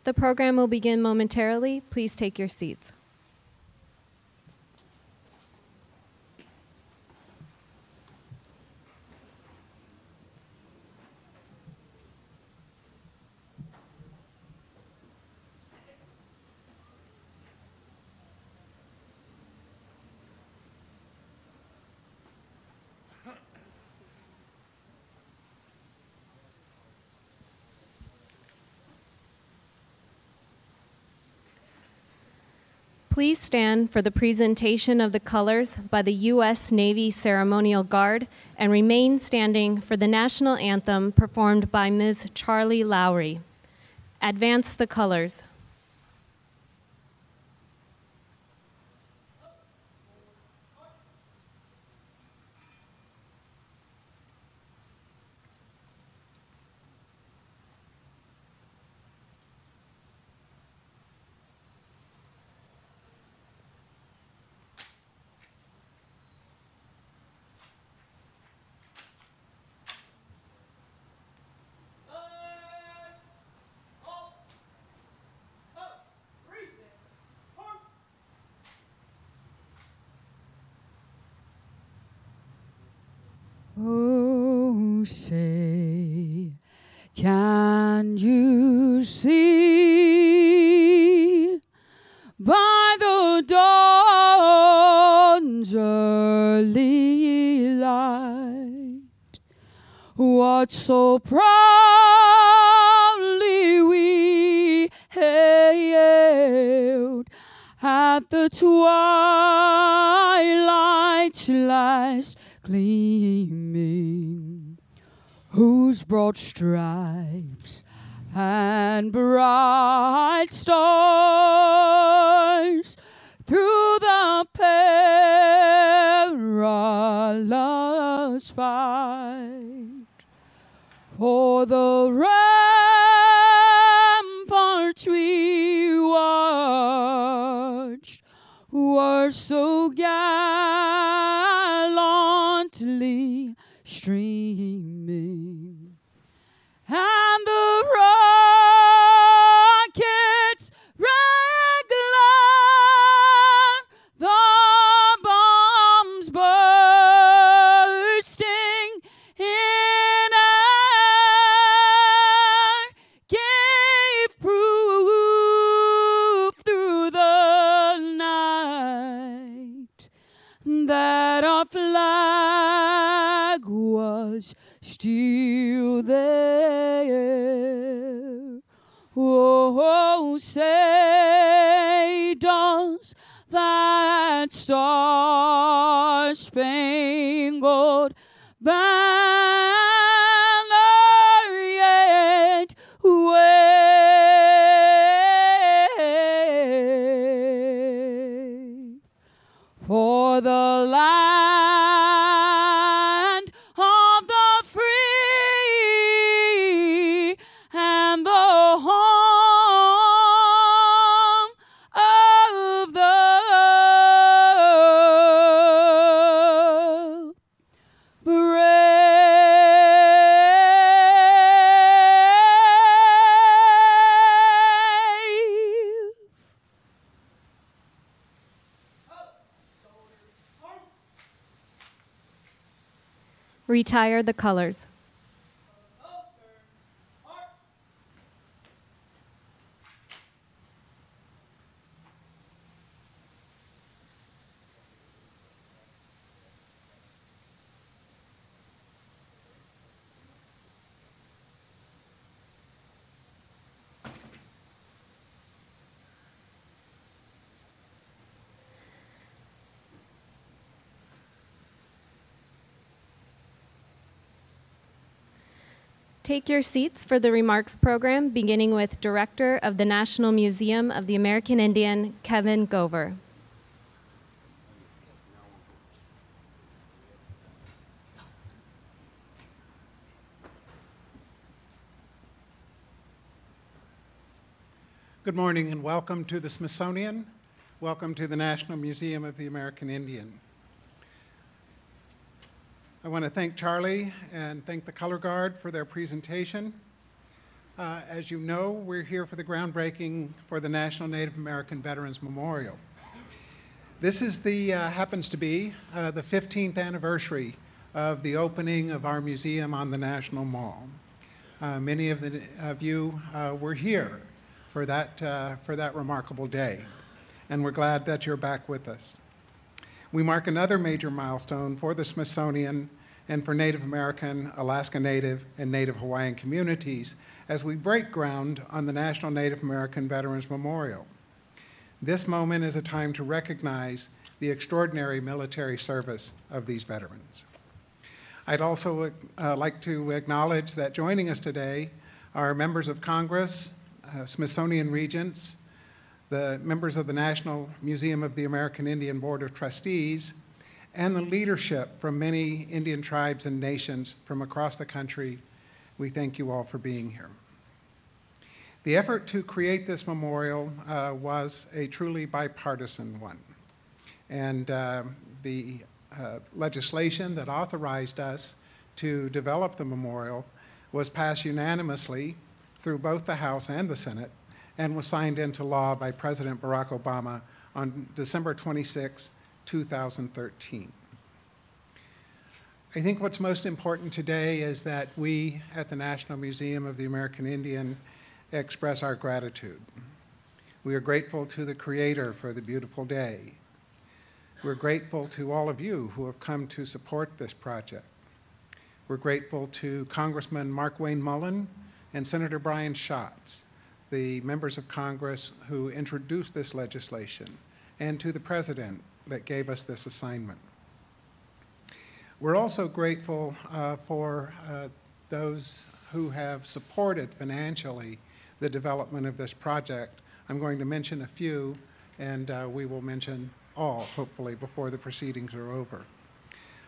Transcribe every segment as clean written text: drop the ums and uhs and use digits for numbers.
The program will begin momentarily. Please take your seats. Please stand for the presentation of the colors by the U.S. Navy Ceremonial Guard and remain standing for the national anthem performed by Ms. Charlie Lowry. Advance the colors. Oh, say, can you see by the dawn's early light what so proudly we hailed at the twilight's last gleaming, whose broad stripes and bright stars through the perilous fight for the ramparts we watched were so gallantly streaming, and the rockets red glare, the bombs bursting in air, gave proof through the night that our flag was still there. Oh, say does that star-spangled banner yet wave for the land of the free and the home of the brave. Retire the colors. Take your seats for the remarks program, beginning with Director of the National Museum of the American Indian, Kevin Gover. Good morning and welcome to the Smithsonian. Welcome to the National Museum of the American Indian. I want to thank Charlie and thank the Color Guard for their presentation. As you know, we're here for the groundbreaking for the National Native American Veterans Memorial. This is happens to be the 15th anniversary of the opening of our museum on the National Mall. Many of you were here for that remarkable day, and we're glad that you're back with us. We mark another major milestone for the Smithsonian and for Native American, Alaska Native, and Native Hawaiian communities as we break ground on the National Native American Veterans Memorial. This moment is a time to recognize the extraordinary military service of these veterans. I'd also like to acknowledge that joining us today are members of Congress, Smithsonian Regents, the members of the National Museum of the American Indian Board of Trustees, and the leadership from many Indian tribes and nations from across the country. We thank you all for being here. The effort to create this memorial was a truly bipartisan one. And the legislation that authorized us to develop the memorial was passed unanimously through both the House and the Senate and was signed into law by President Barack Obama on December 26, 2013. I think what's most important today is that we at the National Museum of the American Indian express our gratitude. We are grateful to the Creator for the beautiful day. We're grateful to all of you who have come to support this project. We're grateful to Congressman Mark Wayne Mullen and Senator Brian Schatz, the members of Congress who introduced this legislation, and to the President that gave us this assignment. We're also grateful for those who have supported financially the development of this project. I'm going to mention a few, and we will mention all, hopefully, before the proceedings are over.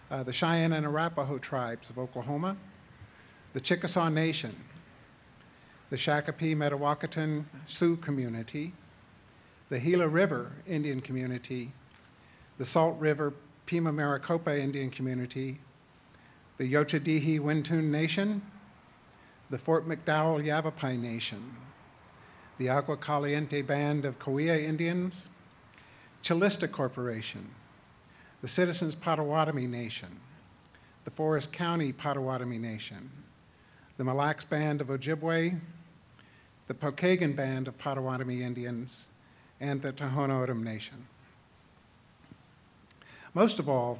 The Cheyenne and Arapaho tribes of Oklahoma, the Chickasaw Nation, the Shakopee Metawakan Sioux community, the Gila River Indian community, the Salt River Pima Maricopa Indian community, the Yochadihi Wintun Nation, the Fort McDowell Yavapai Nation, the Agua Caliente Band of Cahuilla Indians, Chilista Corporation, the Citizens Potawatomi Nation, the Forest County Potawatomi Nation, the Mille Lacs Band of Ojibwe, the Pokagon Band of Potawatomi Indians, and the Tohono O'odham Nation. Most of all,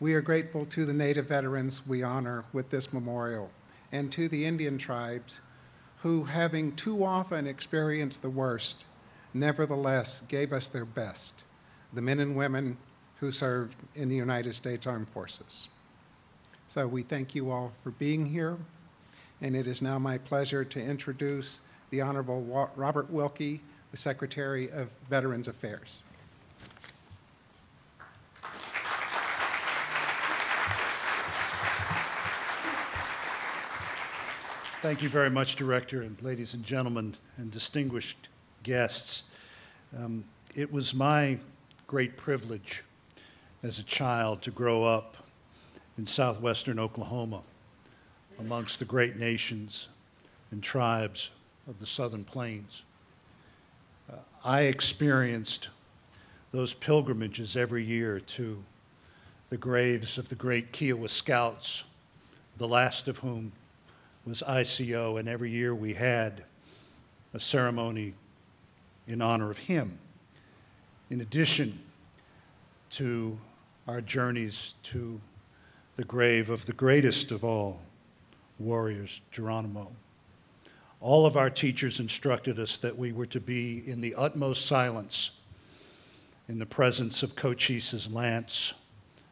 we are grateful to the Native veterans we honor with this memorial, and to the Indian tribes who, having too often experienced the worst, nevertheless gave us their best, the men and women who served in the United States Armed Forces. So we thank you all for being here, and it is now my pleasure to introduce the Honorable Robert Wilkie, the Secretary of Veterans Affairs. Thank you very much, Director, and ladies and gentlemen, and distinguished guests. It was my great privilege as a child to grow up in southwestern Oklahoma amongst the great nations and tribes of the Southern Plains. I experienced those pilgrimages every year to the graves of the great Kiowa Scouts, the last of whom was ICO, and every year we had a ceremony in honor of him. In addition to our journeys to the grave of the greatest of all warriors, Geronimo. All of our teachers instructed us that we were to be in the utmost silence in the presence of Cochise's lance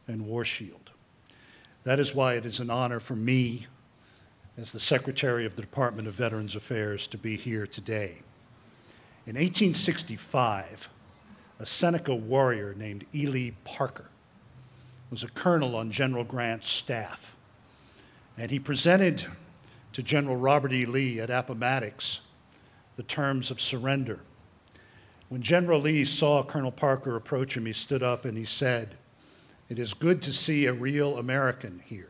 and war shield. That is why it is an honor for me, as the Secretary of the Department of Veterans Affairs, to be here today. In 1865, a Seneca warrior named Ely Parker was a colonel on General Grant's staff, and he presented to General Robert E. Lee at Appomattox the terms of surrender. When General Lee saw Colonel Parker approach him, he stood up and he said, "It is good to see a real American here."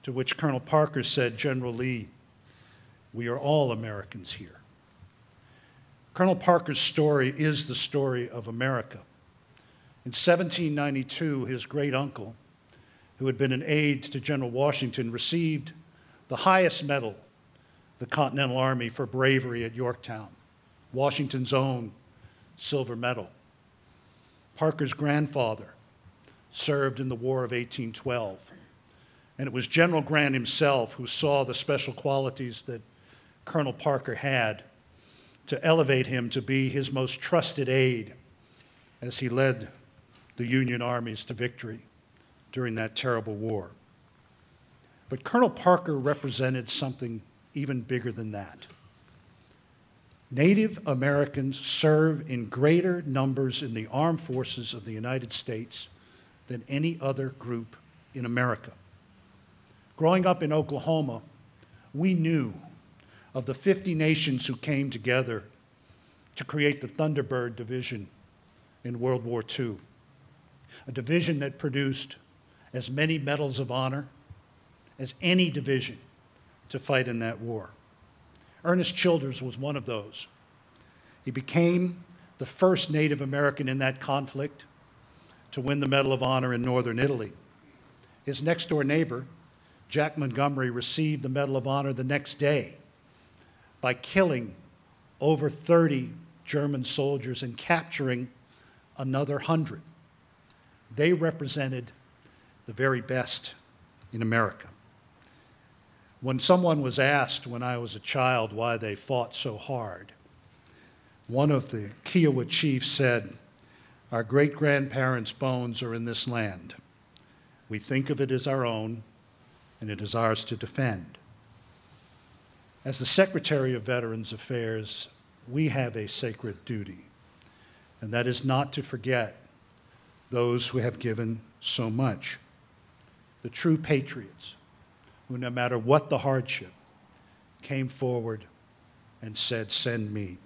To which Colonel Parker said, "General Lee, We are all Americans here. Colonel Parker's story is the story of America. In 1792, his great uncle, who had been an aide to General Washington, received the highest medal of the Continental Army for bravery at Yorktown, Washington's own silver medal. Parker's grandfather served in the War of 1812, and it was General Grant himself who saw the special qualities that Colonel Parker had to elevate him to be his most trusted aide as he led the Union armies to victory during that terrible war. But Colonel Parker represented something even bigger than that. Native Americans serve in greater numbers in the armed forces of the United States than any other group in America. Growing up in Oklahoma, we knew of the 50 nations who came together to create the Thunderbird Division in World War II, a division that produced as many medals of honor as any division to fight in that war. Ernest Childers was one of those. He became the first Native American in that conflict to win the Medal of Honor in Northern Italy. His next-door neighbor, Jack Montgomery, received the Medal of Honor the next day by killing over 30 German soldiers and capturing another 100. They represented the very best in America. When someone was asked when I was a child why they fought so hard, one of the Kiowa chiefs said, "Our great-grandparents' bones are in this land. We think of it as our own, and it is ours to defend." As the Secretary of Veterans Affairs, we have a sacred duty, and that is not to forget those who have given so much, the true patriots, who, no matter what the hardship, came forward and said, "Send me."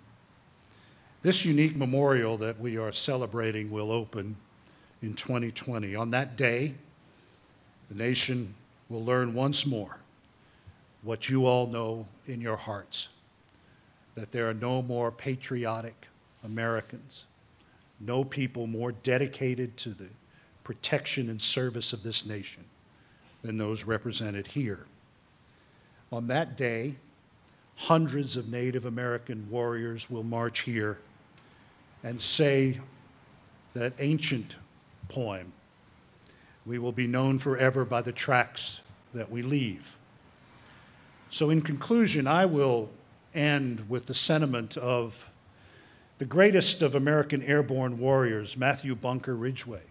This unique memorial that we are celebrating will open in 2020. On that day, the nation will learn once more what you all know in your hearts, that there are no more patriotic Americans, no people more dedicated to the protection and service of this nation than those represented here. On that day, hundreds of Native American warriors will march here and say that ancient poem, "We will be known forever by the tracks that we leave." So in conclusion, I will end with the sentiment of the greatest of American airborne warriors, Matthew Bunker Ridgway,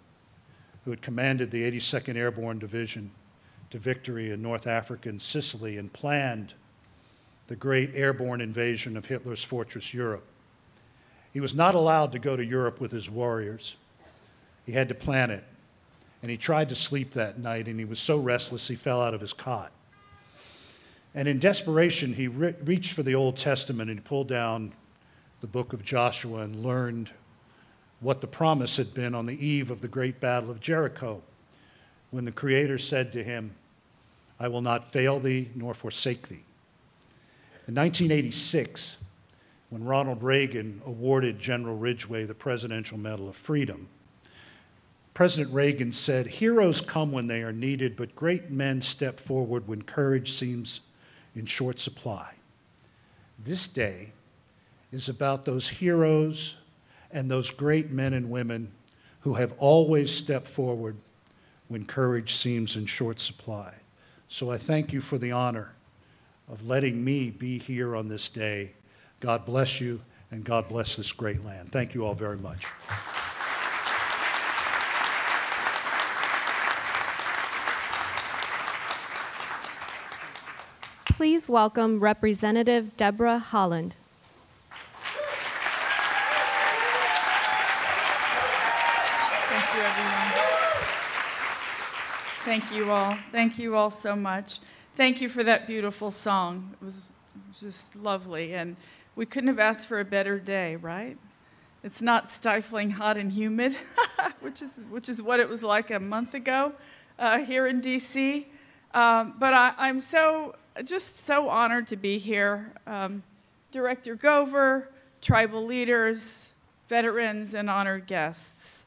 who had commanded the 82nd Airborne Division to victory in North Africa and Sicily and planned the great airborne invasion of Hitler's fortress Europe. He was not allowed to go to Europe with his warriors. He had to plan it. And he tried to sleep that night, and he was so restless he fell out of his cot. And in desperation, he reached for the Old Testament and he pulled down the book of Joshua and learned what the promise had been on the eve of the great battle of Jericho, when the Creator said to him, "I will not fail thee nor forsake thee." In 1986, when Ronald Reagan awarded General Ridgway the Presidential Medal of Freedom, President Reagan said, "Heroes come when they are needed, but great men step forward when courage seems in short supply." This day is about those heroes and those great men and women who have always stepped forward when courage seems in short supply. So I thank you for the honor of letting me be here on this day. God bless you, and God bless this great land. Thank you all very much. Please welcome Representative Deborah Holland. Thank you, everyone. Thank you all. Thank you all so much. Thank you for that beautiful song. It was just lovely, and we couldn't have asked for a better day, right? It's not stifling hot and humid, which is what it was like a month ago here in D.C. But I'm so just so honored to be here. Director Gover, tribal leaders, veterans, and honored guests.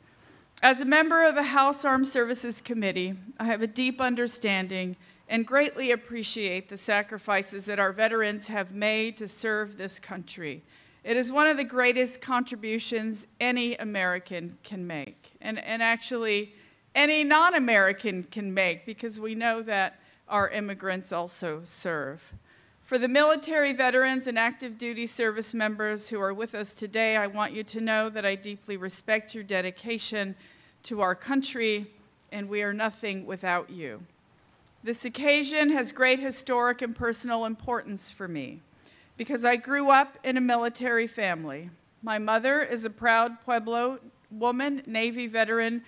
As a member of the House Armed Services Committee, I have a deep understanding and greatly appreciate the sacrifices that our veterans have made to serve this country. It is one of the greatest contributions any American can make, and actually any non-American can make, because we know that our immigrants also serve. For the military veterans and active duty service members who are with us today, I want you to know that I deeply respect your dedication to our country, and we are nothing without you. This occasion has great historic and personal importance for me because I grew up in a military family. My mother is a proud Pueblo woman, Navy veteran,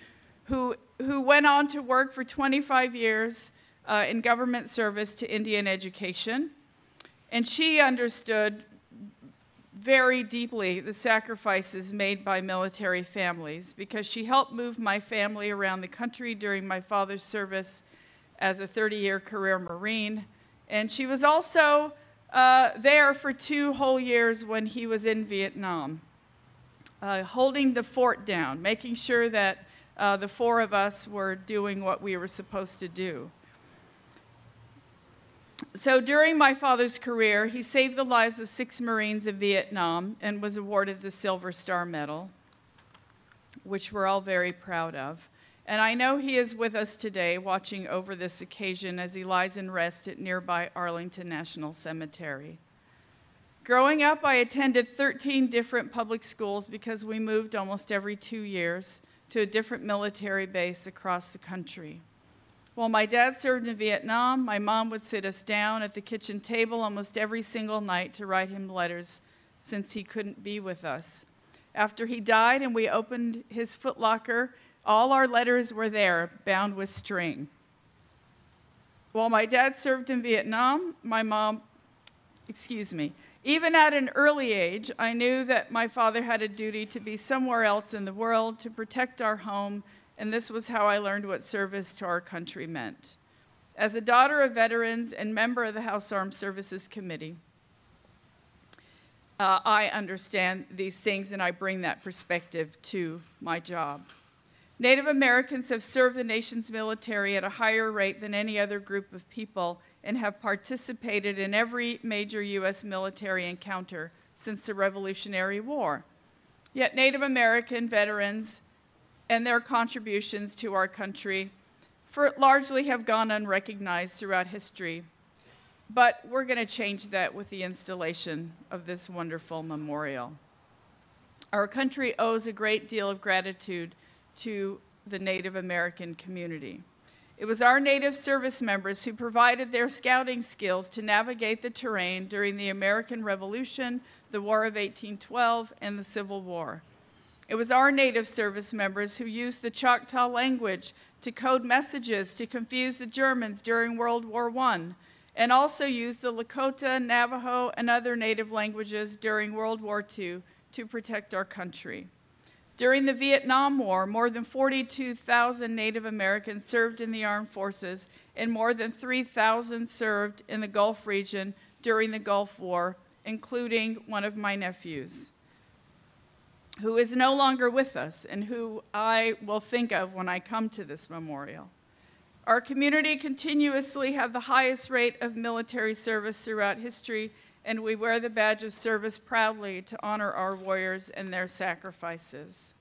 who went on to work for 25 years in government service to Indian education. And she understood very deeply the sacrifices made by military families because she helped move my family around the country during my father's service as a 30-year career Marine. And she was also there for 2 whole years when he was in Vietnam, holding the fort down, making sure that the 4 of us were doing what we were supposed to do. So during my father's career, he saved the lives of 6 Marines in Vietnam and was awarded the Silver Star Medal, which we're all very proud of. And I know he is with us today watching over this occasion as he lies in rest at nearby Arlington National Cemetery. Growing up, I attended 13 different public schools because we moved almost every 2 years to a different military base across the country. While my dad served in Vietnam, my mom would sit us down at the kitchen table almost every single night to write him letters since he couldn't be with us. After he died and we opened his footlocker, all our letters were there, bound with string. While my dad served in Vietnam, even at an early age, I knew that my father had a duty to be somewhere else in the world to protect our home, and this was how I learned what service to our country meant. As a daughter of veterans and member of the House Armed Services Committee, I understand these things and I bring that perspective to my job. Native Americans have served the nation's military at a higher rate than any other group of people and have participated in every major U.S. military encounter since the Revolutionary War. Yet Native American veterans and their contributions to our country largely have gone unrecognized throughout history. But we're going to change that with the installation of this wonderful memorial. Our country owes a great deal of gratitude to the Native American community. It was our Native service members who provided their scouting skills to navigate the terrain during the American Revolution, the War of 1812, and the Civil War. It was our Native service members who used the Choctaw language to code messages to confuse the Germans during World War I, and also used the Lakota, Navajo, and other Native languages during World War II to protect our country. During the Vietnam War, more than 42,000 Native Americans served in the armed forces, and more than 3,000 served in the Gulf region during the Gulf War, including one of my nephews, who is no longer with us and who I will think of when I come to this memorial. Our community continuously had the highest rate of military service throughout history, and we wear the badge of service proudly to honor our warriors and their sacrifices.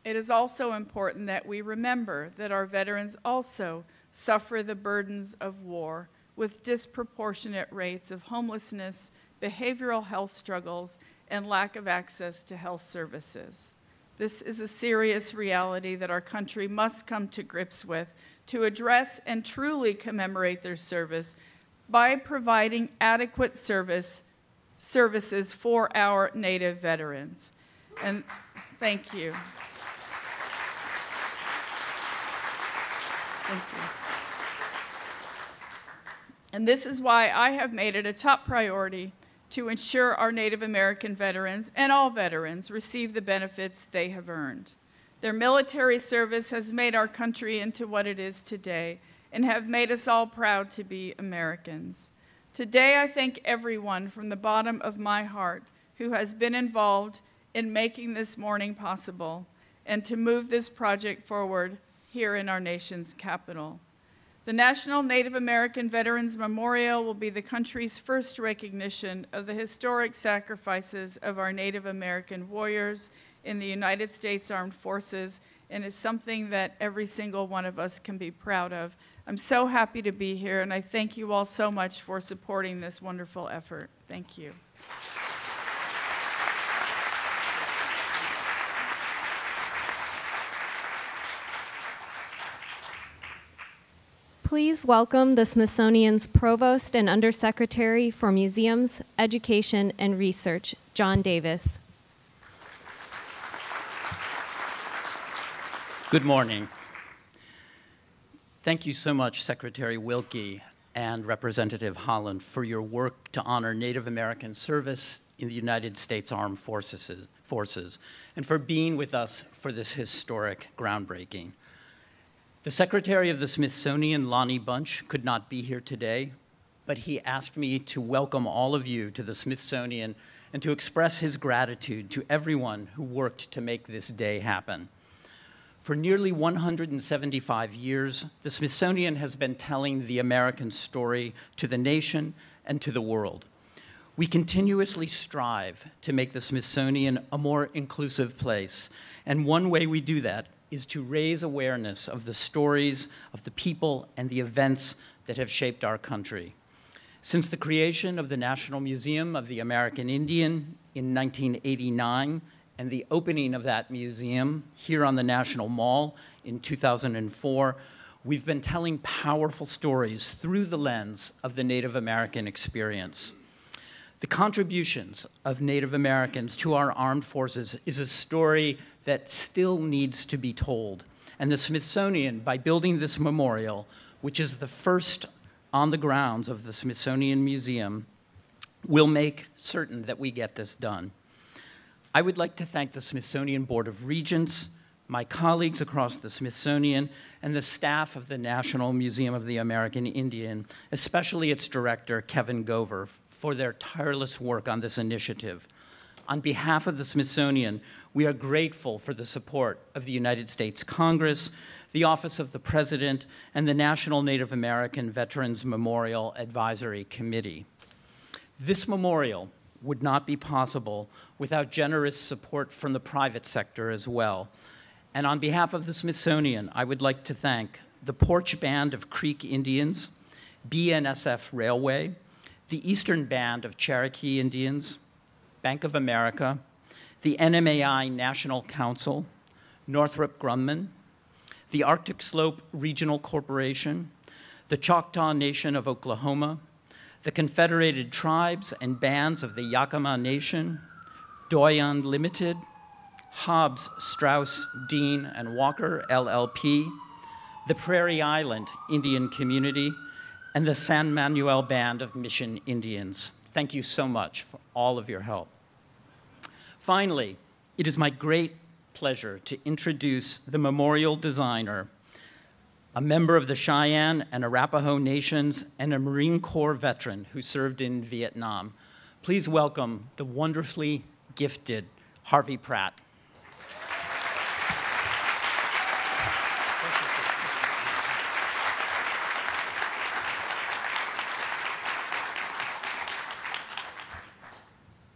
It is also important that we remember that our veterans also suffer the burdens of war with disproportionate rates of homelessness, behavioral health struggles, and lack of access to health services. This is a serious reality that our country must come to grips with to address and truly commemorate their service by providing adequate services for our Native veterans. And thank you. Thank you. And this is why I have made it a top priority to ensure our Native American veterans and all veterans receive the benefits they have earned. Their military service has made our country into what it is today and have made us all proud to be Americans. Today, I thank everyone from the bottom of my heart who has been involved in making this morning possible and to move this project forward here in our nation's capital. The National Native American Veterans Memorial will be the country's first recognition of the historic sacrifices of our Native American warriors in the United States Armed Forces, and is something that every single one of us can be proud of. I'm so happy to be here, and I thank you all so much for supporting this wonderful effort. Thank you. Please welcome the Smithsonian's Provost and Undersecretary for Museums, Education, and Research, John Davis. Good morning. Thank you so much, Secretary Wilkie and Representative Holland, for your work to honor Native American service in the United States Armed Forces, and for being with us for this historic groundbreaking. The Secretary of the Smithsonian, Lonnie Bunch, could not be here today, but he asked me to welcome all of you to the Smithsonian and to express his gratitude to everyone who worked to make this day happen. For nearly 175 years, the Smithsonian has been telling the American story to the nation and to the world. We continuously strive to make the Smithsonian a more inclusive place, and one way we do that is to raise awareness of the stories of the people and the events that have shaped our country. Since the creation of the National Museum of the American Indian in 1989 and the opening of that museum here on the National Mall in 2004, we've been telling powerful stories through the lens of the Native American experience. The contributions of Native Americans to our armed forces is a story that still needs to be told. And the Smithsonian, by building this memorial, which is the first on the grounds of the Smithsonian Museum, will make certain that we get this done. I would like to thank the Smithsonian Board of Regents, my colleagues across the Smithsonian, and the staff of the National Museum of the American Indian, especially its director, Kevin Gover, for their tireless work on this initiative. On behalf of the Smithsonian, we are grateful for the support of the United States Congress, the Office of the President, and the National Native American Veterans Memorial Advisory Committee. This memorial would not be possible without generous support from the private sector as well. And on behalf of the Smithsonian, I would like to thank the Porch Band of Creek Indians, BNSF Railway, the Eastern Band of Cherokee Indians, Bank of America, the NMAI National Council, Northrop Grumman, the Arctic Slope Regional Corporation, the Choctaw Nation of Oklahoma, the Confederated Tribes and Bands of the Yakama Nation, Doyon Limited, Hobbs, Strauss, Dean, and Walker, LLP, the Prairie Island Indian Community, and the San Manuel Band of Mission Indians. Thank you so much for all of your help. Finally, it is my great pleasure to introduce the memorial designer, a member of the Cheyenne and Arapaho Nations and a Marine Corps veteran who served in Vietnam. Please welcome the wonderfully gifted Harvey Pratt.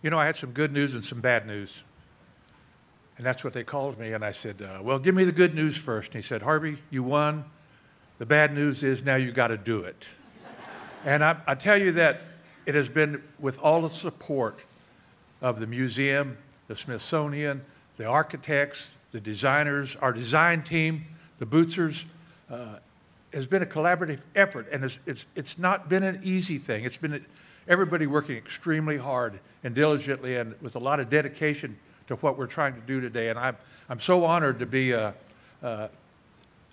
You know, I had some good news and some bad news. And that's what they called me. And I said, well, give me the good news first. And he said, Harvey, you won. The bad news is now you've got to do it. And I tell you that it has been with all the support of the museum, the Smithsonian, the architects, the designers, our design team, the Bootsers. Has been a collaborative effort, and it's not been an easy thing. It's been everybody working extremely hard and diligently and with a lot of dedication to what we're trying to do today. And I'm so honored to be a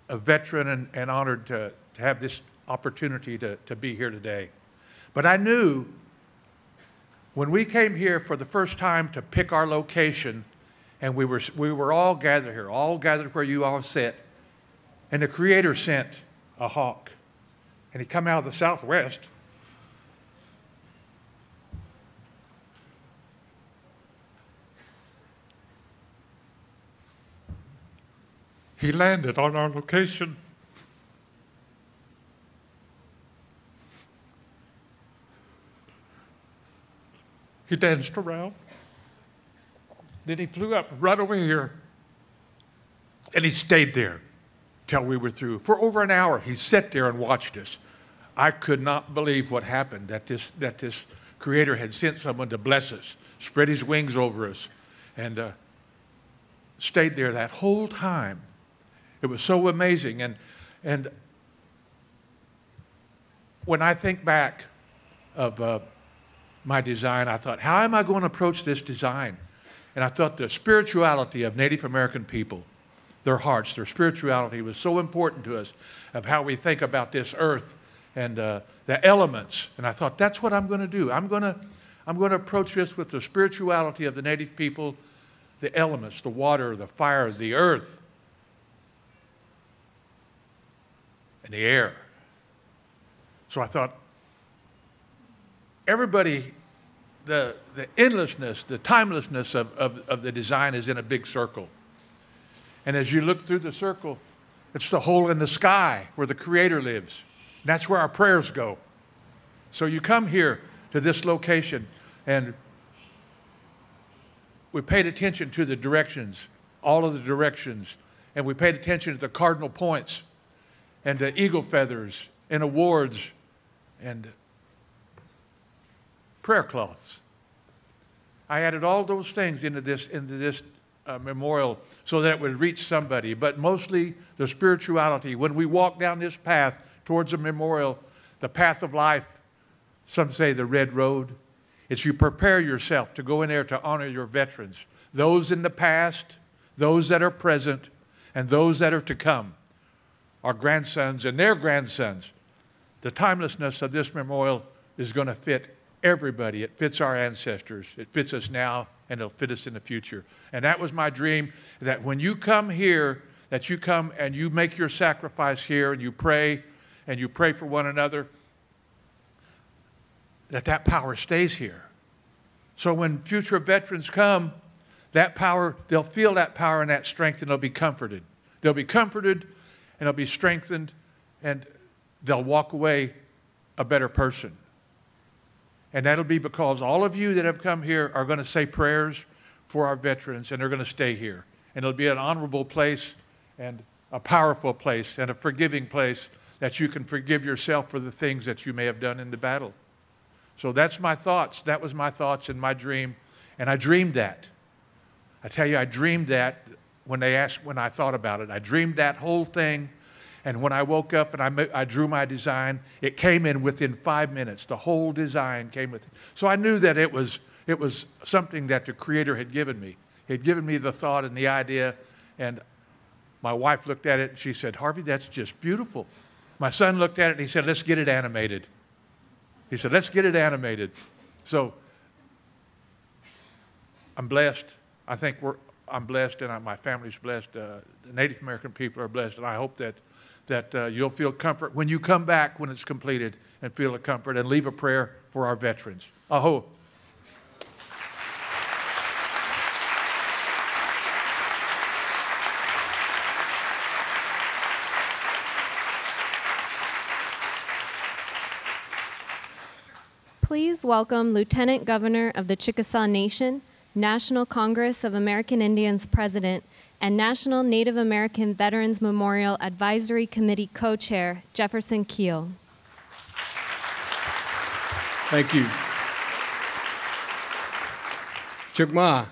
veteran and honored to have this opportunity to be here today. But I knew when we came here for the first time to pick our location, and we were all gathered here, all gathered where you all sit, and the Creator sent a hawk, and he come out of the southwest, He landed on our location. He danced around. Then he flew up right over here. And he stayed there till we were through. For over an hour, he sat there and watched us. I could not believe what happened, that this Creator had sent someone to bless us, spread his wings over us, and stayed there that whole time. It was so amazing. And when I think back of my design, I thought, how am I going to approach this design? And I thought the spirituality of Native American people, their hearts, their spirituality was so important to us, of how we think about this earth and the elements. And I thought, that's what I'm going to do. I'm going to approach this with the spirituality of the Native people, the elements, the water, the fire, the earth, and the air. So I thought, everybody, the endlessness, the timelessness of the design is in a big circle. And as you look through the circle, it's the hole in the sky where the Creator lives. And that's where our prayers go. So you come here to this location, and we paid attention to the directions, all of the directions, and we paid attention to the cardinal points, and the eagle feathers, and awards, and prayer cloths. I added all those things into this memorial so that it would reach somebody, but mostly the spirituality. When we walk down this path towards a memorial, the path of life, some say the red road, it's you prepare yourself to go in there to honor your veterans, those in the past, those that are present, and those that are to come, our grandsons and their grandsons. The timelessness of this memorial is going to fit everybody. It fits our ancestors. It fits us now, and it'll fit us in the future. And that was my dream, that when you come here, that you come and you make your sacrifice here, and you pray for one another, that power stays here. So when future veterans come, that power, they'll feel that power and that strength, and they'll be comforted. They'll be comforted, and they'll be strengthened, and they'll walk away a better person. And that'll be because all of you that have come here are going to say prayers for our veterans, and they're going to stay here. And it'll be an honorable place, and a powerful place, and a forgiving place, that you can forgive yourself for the things that you may have done in the battle. So that's my thoughts. That was my thoughts and my dream. And I dreamed that. I tell you, I dreamed that when I thought about it. I dreamed that whole thing. And when I woke up and I drew my design, it came in within 5 minutes. The whole design came with it. So I knew that it was something that the Creator had given me. He had given me the thought and the idea. And my wife looked at it and she said, "Harvey, that's just beautiful." My son looked at it and he said, "Let's get it animated." He said, "Let's get it animated." So I'm blessed. I think I'm blessed, and my family's blessed. The Native American people are blessed, and I hope that you'll feel comfort when you come back when it's completed, and feel a comfort and leave a prayer for our veterans. Aho. Please welcome Lieutenant Governor of the Chickasaw Nation, National Congress of American Indians President, and National Native American Veterans Memorial Advisory Committee Co-Chair, Jefferson Keel. Thank you. Chukma,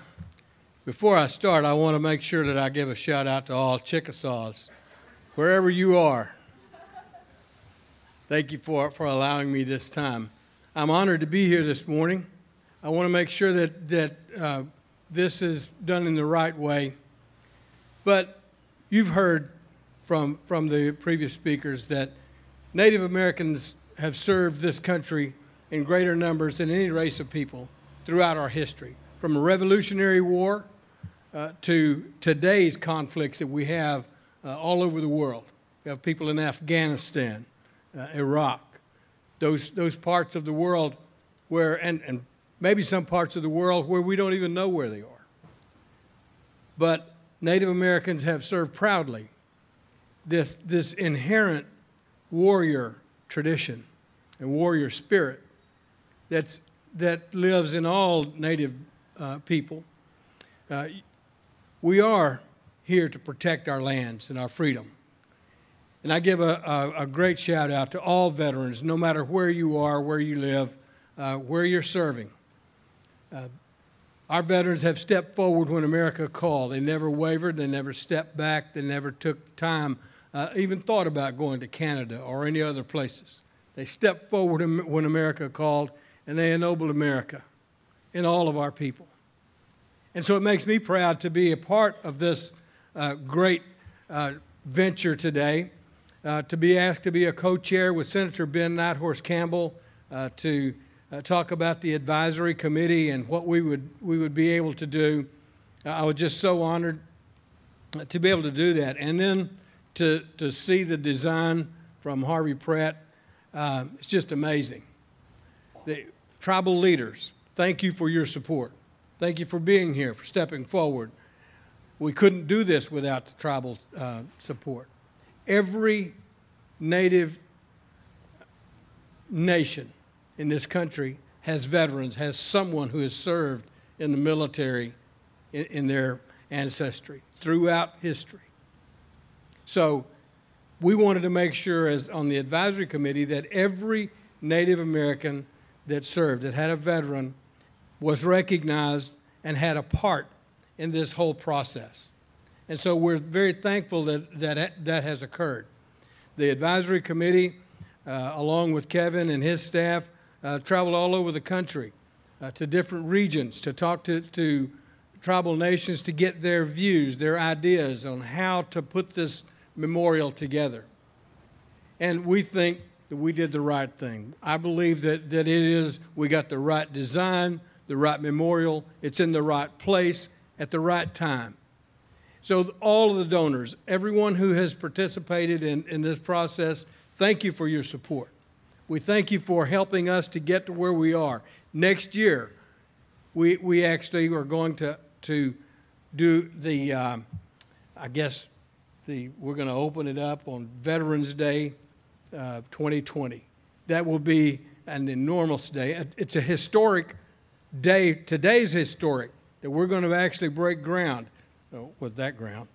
before I start, I want to make sure that I give a shout out to all Chickasaws, wherever you are. Thank you for allowing me this time. I'm honored to be here this morning. I want to make sure that this is done in the right way. But you've heard from the previous speakers that Native Americans have served this country in greater numbers than any race of people throughout our history, from a Revolutionary War to today's conflicts that we have all over the world. We have people in Afghanistan, Iraq, those parts of the world where, and maybe some parts of the world where we don't even know where they are. But Native Americans have served proudly this inherent warrior tradition and warrior spirit that lives in all Native people. We are here to protect our lands and our freedom. And I give a great shout out to all veterans, no matter where you are, where you live, where you're serving. Our veterans have stepped forward when America called. They never wavered. They never stepped back. They never took time, even thought about going to Canada or any other places. They stepped forward when America called, and they ennobled America and all of our people. And so it makes me proud to be a part of this great venture today, to be asked to be a co-chair with Senator Ben Nighthorse Campbell to talk about the advisory committee and what we would be able to do. I was just so honored to be able to do that. And then to see the design from Harvey Pratt, it's just amazing. The tribal leaders, thank you for your support. Thank you for being here, for stepping forward. We couldn't do this without the tribal support. Every Native nation in this country has veterans, has someone who has served in the military in their ancestry throughout history. So we wanted to make sure, as on the advisory committee, that every Native American that served, that had a veteran, was recognized and had a part in this whole process. And so we're very thankful that has occurred. The advisory committee, along with Kevin and his staff, traveled all over the country to different regions to talk to tribal nations to get their views, their ideas on how to put this memorial together. And we think that we did the right thing. I believe that we got the right design, the right memorial, it's in the right place at the right time. So all of the donors, everyone who has participated in this process, thank you for your support. We thank you for helping us to get to where we are. Next year, we actually are going to do the, we're going to open it up on Veterans Day 2020. That will be an enormous day. It's a historic day. Today's historic, that we're going to actually break ground with that ground.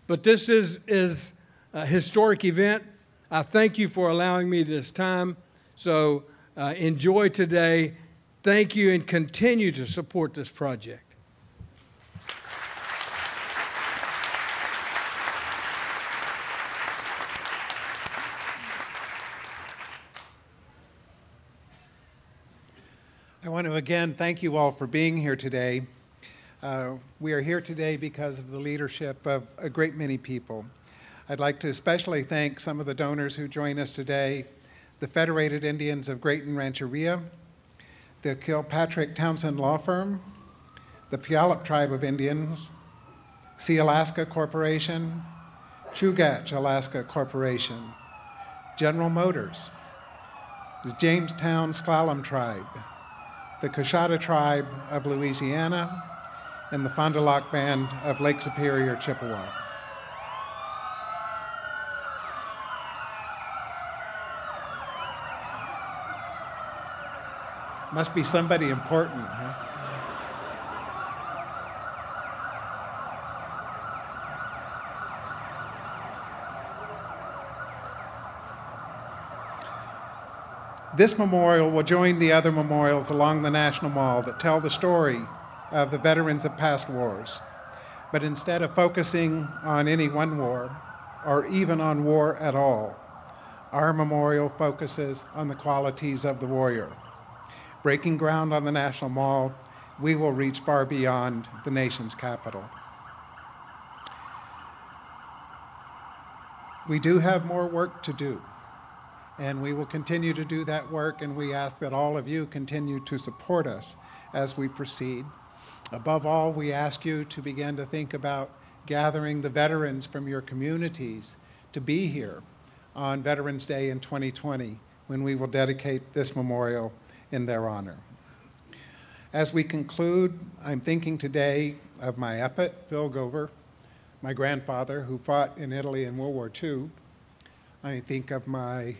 But this is a historic event. I thank you for allowing me this time. So enjoy today. Thank you, and continue to support this project. I want to again thank you all for being here today. We are here today because of the leadership of a great many people. I'd like to especially thank some of the donors who join us today: the Federated Indians of Great and Rancheria, the Kilpatrick Townsend Law Firm, the Puyallup Tribe of Indians, Sea Alaska Corporation, Chugach Alaska Corporation, General Motors, the Jamestown S'Klallam Tribe, the Coshada Tribe of Louisiana, and the Fond du Lac Band of Lake Superior, Chippewa. Must be somebody important, huh? This memorial will join the other memorials along the National Mall that tell the story of the veterans of past wars. But instead of focusing on any one war, or even on war at all, our memorial focuses on the qualities of the warrior. Breaking ground on the National Mall, we will reach far beyond the nation's capital. We do have more work to do, and we will continue to do that work, and we ask that all of you continue to support us as we proceed. Above all, we ask you to begin to think about gathering the veterans from your communities to be here on Veterans Day in 2020, when we will dedicate this memorial in their honor. As we conclude, I'm thinking today of my epet, Phil Gover, my grandfather who fought in Italy in World War II. I think of my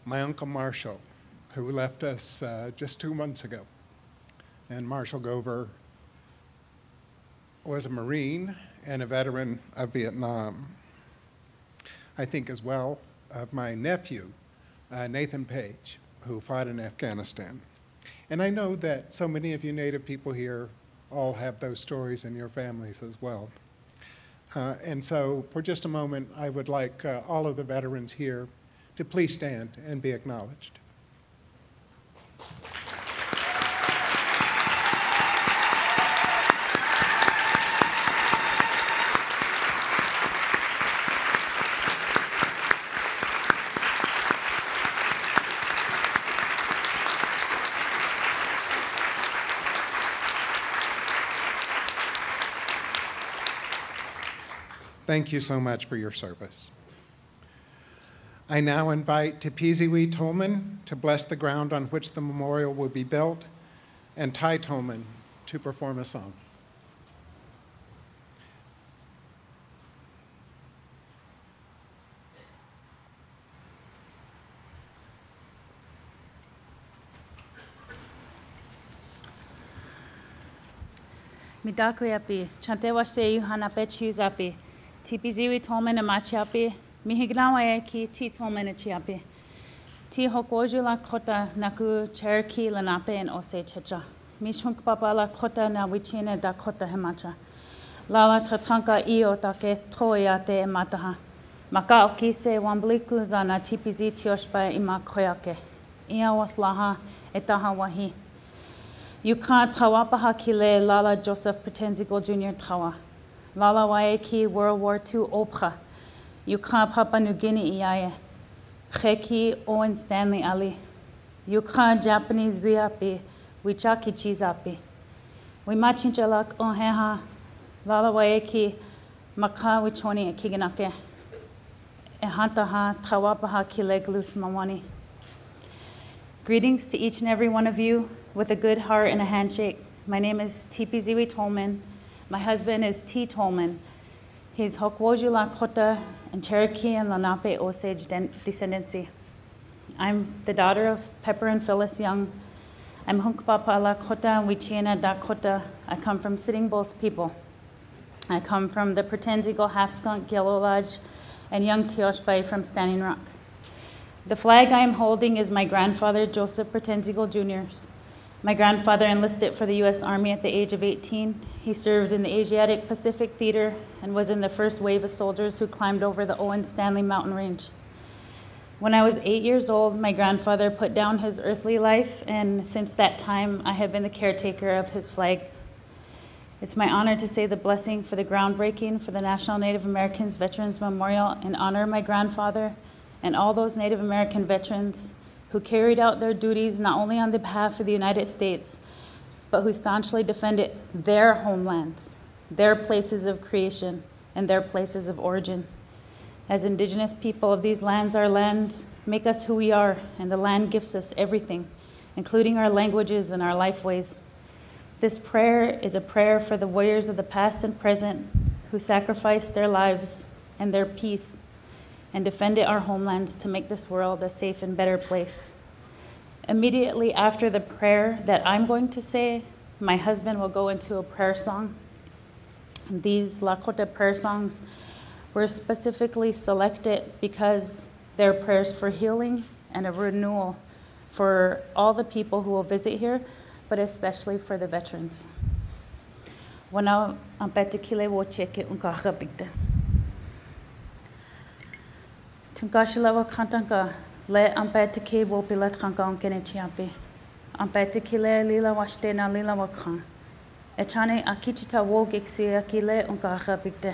Uncle Marshall, who left us just 2 months ago. And Marshall Gover was a Marine and a veteran of Vietnam. I think as well of my nephew, Nathan Page, who fought in Afghanistan. And I know that so many of you Native people here all have those stories in your families as well. And so for just a moment, I would like all of the veterans here to please stand and be acknowledged. Thank you so much for your service. I now invite Tipiziwi Tolman to bless the ground on which the memorial will be built, and Ty Tolman to perform a song. Midakuyapi, Chantewashte Yuhana Pechuzapi, Tipiziwi Tolman Amachiapi, Mihignawae ki Ti Tolman Achiapi, Ti Hokojula Kota Naku Cherokee Lenape and Ose Checha, Mishunk Papala Kota na Wichine da Kota Hemacha, Lala Tatranka Io Take Troyate Mataha, Maka Okise Wambliku Zana Tipizi Tioshpa Ima Koyake, Ia Waslaha Etaha Wahi. Yukha Tawapaha Kile Lala Joseph Pretenzigo Jr. Tawa. Lala Waeki World War II Opra. Yukha Papua New Guinea Iaye. Kheki Owen Stanley Ali. Yukha Japanese Zuyapi. Wichaki Chizapi. Wimachinchalak Onheha. Lala Waeki Maka Wichoni Kiganake. Ehantaha Tawapaha Kile Glus Mawani. Greetings to each and every one of you with a good heart and a handshake. My name is Tipiziwi Tolman. My husband is T. Tolman. He's Hokwoju Lakota and Cherokee and Lenape Osage descendancy. I'm the daughter of Pepper and Phyllis Young. I'm Hunkpapa Lakota and Wichiena Dakota. I come from Sitting Bull's people. I come from the Pretenzigo Half Skunk Yellow Lodge and Young Tioshpai from Standing Rock. The flag I am holding is my grandfather, Joseph Pretenzigo Jr.'s. My grandfather enlisted for the U.S. Army at the age of 18. He served in the Asiatic Pacific Theater and was in the first wave of soldiers who climbed over the Owen Stanley mountain range. When I was 8 years old, my grandfather put down his earthly life, and since that time, I have been the caretaker of his flag. It's my honor to say the blessing for the groundbreaking for the National Native Americans Veterans Memorial and honor my grandfather and all those Native American veterans who carried out their duties not only on the behalf of the United States, but who staunchly defended their homelands, their places of creation, and their places of origin. As Indigenous people of these lands, our lands make us who we are, and the land gives us everything, including our languages and our lifeways. This prayer is a prayer for the warriors of the past and present who sacrificed their lives and their peace and defended our homelands to make this world a safe and better place. Immediately after the prayer that I'm going to say, my husband will go into a prayer song. These Lakota prayer songs were specifically selected because they're prayers for healing and a renewal for all the people who will visit here, but especially for the veterans. Wana ampetikile wo cheke unkaha bigde. Tunkashilawa kantanka le ampetiki wo pilat kanka onkene chiampi. Ampetikile lila washte na lila wakhan. Echane akichita wo giksi akile unkaha bigde.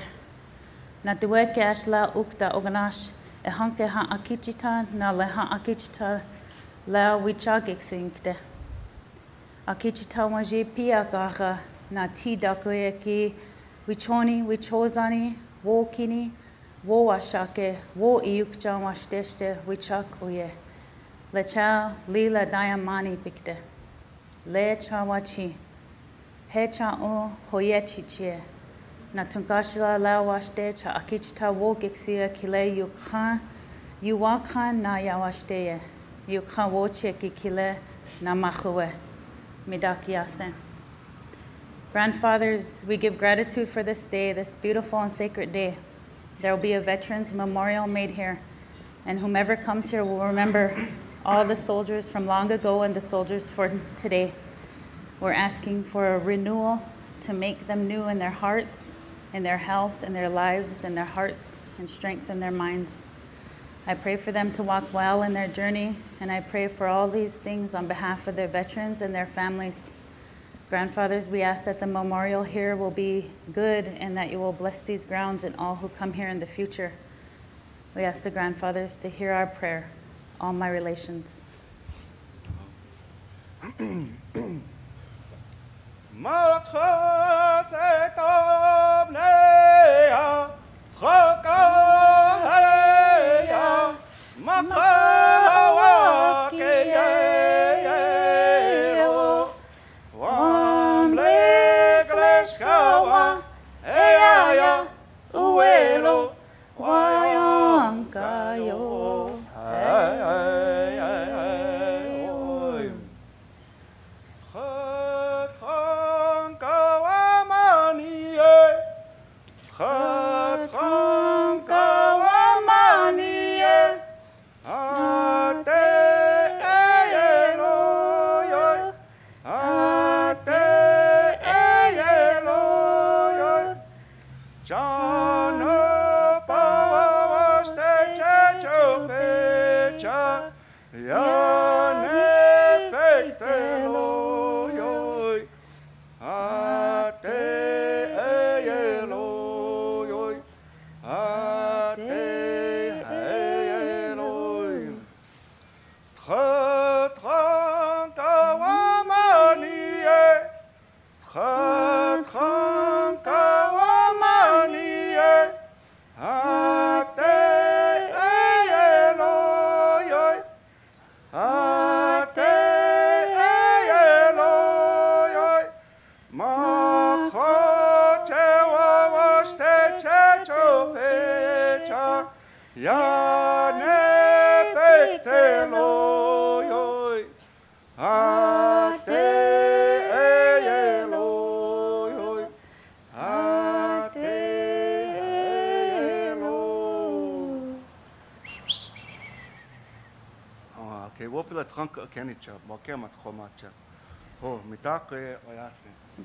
Na duwe kashla ukta oganash e hanke ha akichita na le ha akichita la wicha giksi inkde. Akichita waji pia kaha na ti dakoyeki wichoni wichozani wo kini wo washake wo iukcha washteste wichak uye lecha lila diamani pikte. le chawachi, he cha hoyechi chie, na tunkashila la washte cha akichita wo gixia kile yu wakan na yawashteye, yu kan wo cheki kile na machuwe, midakiasen. Grandfathers, we give gratitude for this day, this beautiful and sacred day. There will be a veterans memorial made here, and whomever comes here will remember all the soldiers from long ago and the soldiers for today. We're asking for a renewal to make them new in their hearts, in their health, in their lives, in their hearts, and strengthen their minds. I pray for them to walk well in their journey, and I pray for all these things on behalf of their veterans and their families. Grandfathers, we ask that the memorial here will be good and that you will bless these grounds and all who come here in the future. We ask the grandfathers to hear our prayer, all my relations.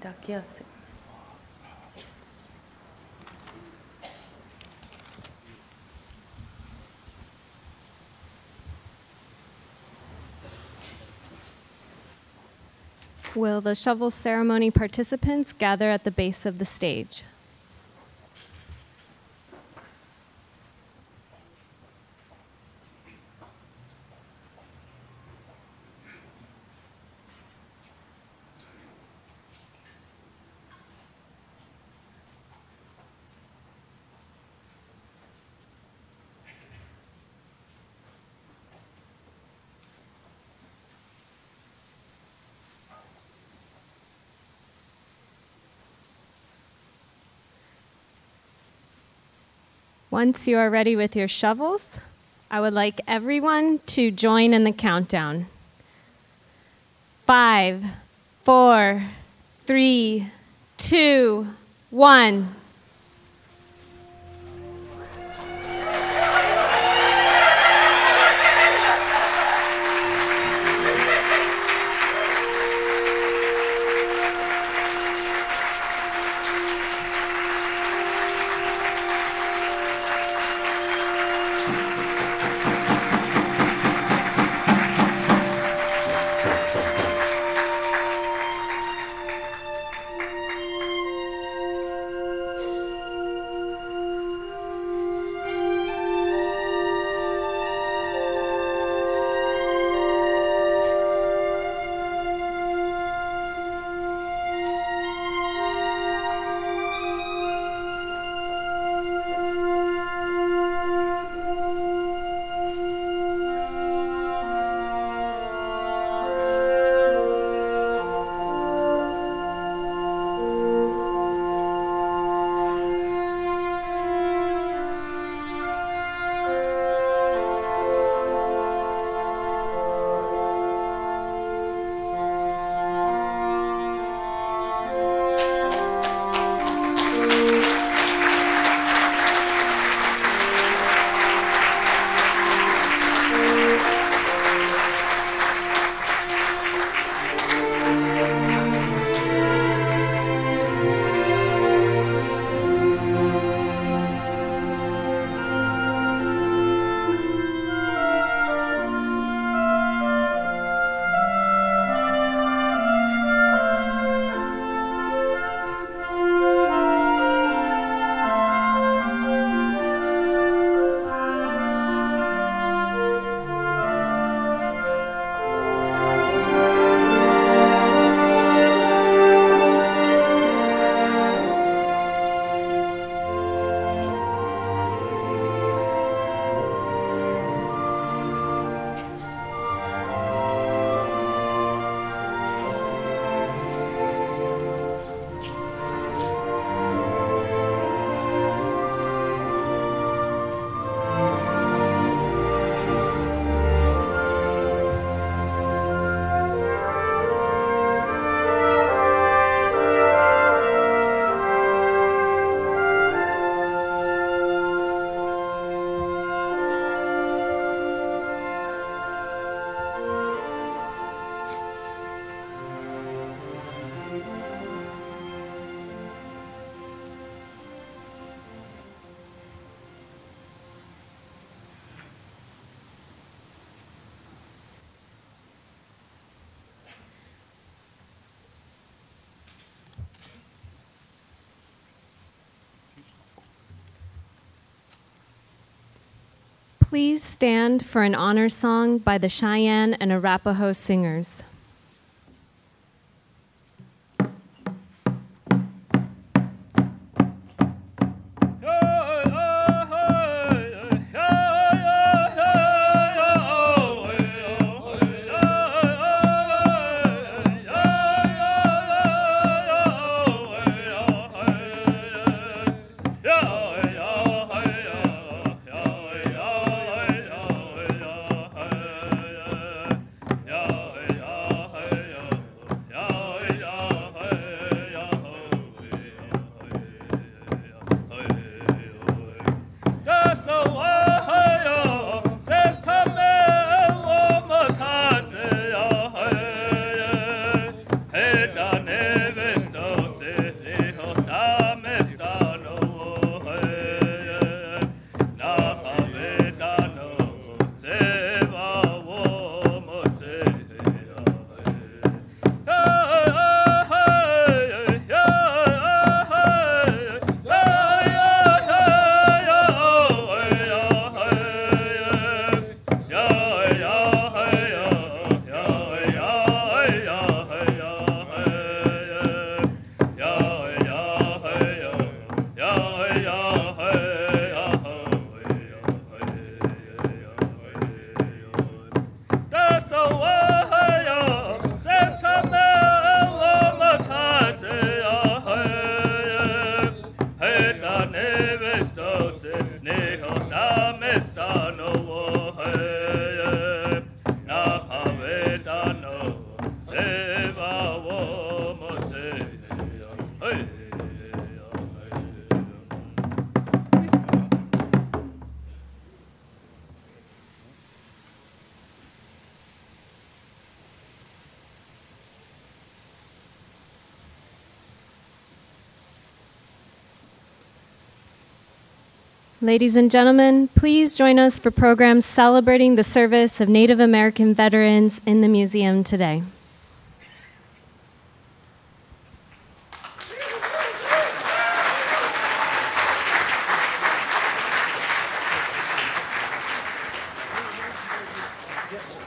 Dakiase. Will the shovel ceremony participants gather at the base of the stage? Once you are ready with your shovels, I would like everyone to join in the countdown. 5, 4, 3, 2, 1. please stand for an honor song by the Cheyenne and Arapaho singers. Ladies and gentlemen, please join us for programs celebrating the service of Native American veterans in the museum today. Yes.